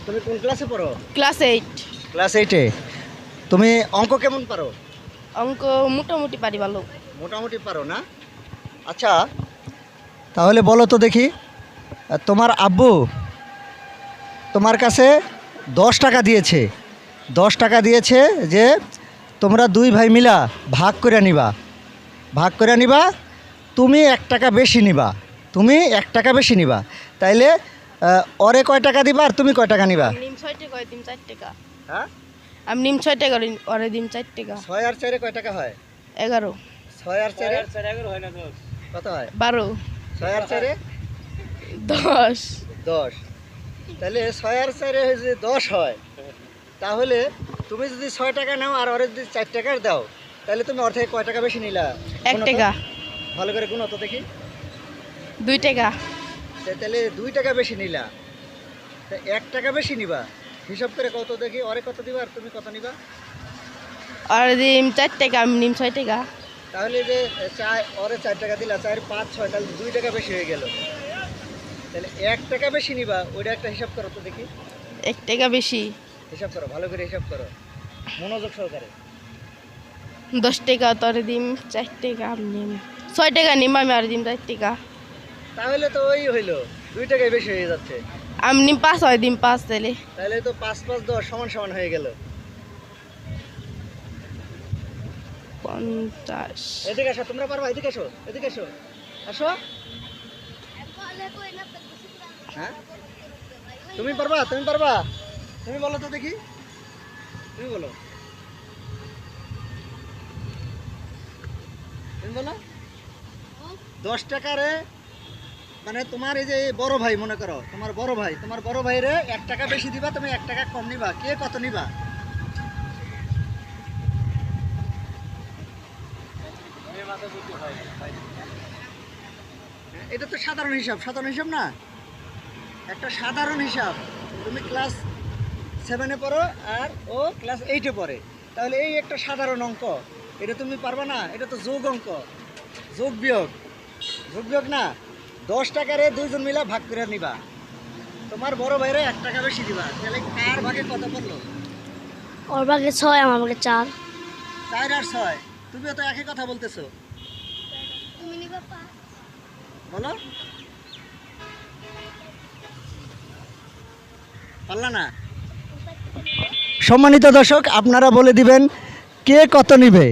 তুমি কোন ক্লাসে পড়ো? ক্লাস 8। ক্লাস 8-এ। তুমি অঙ্ক কেমন পারো? অঙ্ক মোটামুটি পারি ভালো। মোটামুটি পারো না? আচ্ছা, তাহলে বলো তো দেখি, তোমার আব্বু তোমার কাছে 10 টাকা দিয়েছে, 10 টাকা দিয়েছে যে তোমরা 2 ভাই মিলা ভাগ করে নিবা, ভাগ করে নিবা, তুমি 1 টাকা বেশি নিবা, তুমি 1 টাকা বেশি নিবা, তাইলে ওরে কয় টাকা দিবা আর তুমি কয় টাকা নিবা? নিম 6 টাকা দিম 4 টাকা। হ্যাঁ, আমি নিম 6 টাকা ওরে দিম 4 টাকা। 6 আর 4-এ কয় টাকা হয়? 11। 6 আর 4-এ 11 হয় না 10? কত হয়? 12। 6 আর 4-এ 10। 10। তাহলে 6 আর 4-এ যদি 10 হয়, তাহলে তুমি যদি 6 টাকা নাও আর ওরে যদি 4 টাকার দাও, তাহলে তুমি ওর থেকে কয় টাকা বেশি নিলা? 1 টাকা। ভালো করে গুনো তো দেখি। 2 টাকা। তাহলে 2 টাকা বেশি নিলা, তা 1 টাকা বেশি নিবা। হিসাব করে কত দেখি, ওরে কত দিবা আর তুমি কত নিবা? ওরে দিম 4 টাকা, আমি নিম 6 টাকা। তাহলে যে ওরে 4 টাকা দিলা, 4 5 6, তাহলে 2 টাকা বেশি হয়ে গেল। তাহলে 1 টাকা বেশি নিবা, ওইটা একটা হিসাব করো তো দেখি। 1 টাকা বেশি। হিসাব করো, ভালো করে হিসাব করো, মনোযোগ সহকারে। 10 টাকা তোরে দিম 4 টাকা, আমি নিম 6 টাকা নিম, আমি আর দিম 4 টাকা। তাহলে তো ওই হইলো, 2 টাকাই বেশি হয়ে যাচ্ছে। আমি নিম 5, হয় দিম 5 তাহলে। তাহলে তো 5 5 10 সমান সমান হয়ে গেল। 50। এদিকে আসো, তোমরা পারবা, এদিকে আসো, এদিকে আসো, আসো। হ্যাঁ, তুমি পারবা, তুমি পারবা, তুমি বলো তো দেখি, তুমি বলো, তুমি বলো। 10 টাকারে মানে তোমার এই যে বড় ভাই, মনে করো তোমার বড় ভাই, তোমার বড় ভাইরে 1 টাকা বেশি দিবা, তুমি 1 টাকা কম নিবা, কে কত নিবা? এটা তো সাধারণ হিসাব, সাধারণ হিসাব না, একটা সাধারণ হিসাব। তুমি ক্লাস 7-এ পড়ো আর ও ক্লাস 8-এ পড়ে, তাহলে এই একটা সাধারণ অঙ্ক, এটা তুমি পারবা না? এটা তো যোগ অঙ্ক, যোগ বিয়োগ, যোগ বিয়োগ না। 10 টাকারে 2 জন মিলা ভাগ করে নিবা, তোমার বড় ভাইরে 1 টাকা বেশি দিবা, তাহলে কার ভাগে কত পড়লো? ওর ভাগে 6, আমার ভাগে 4। 4 আর 6, তুমিও তো একই কথা বলতেছো, বলো। পারলা না? সম্মানিত দর্শক, আপনারা বলে দিবেন কে কত নিবে।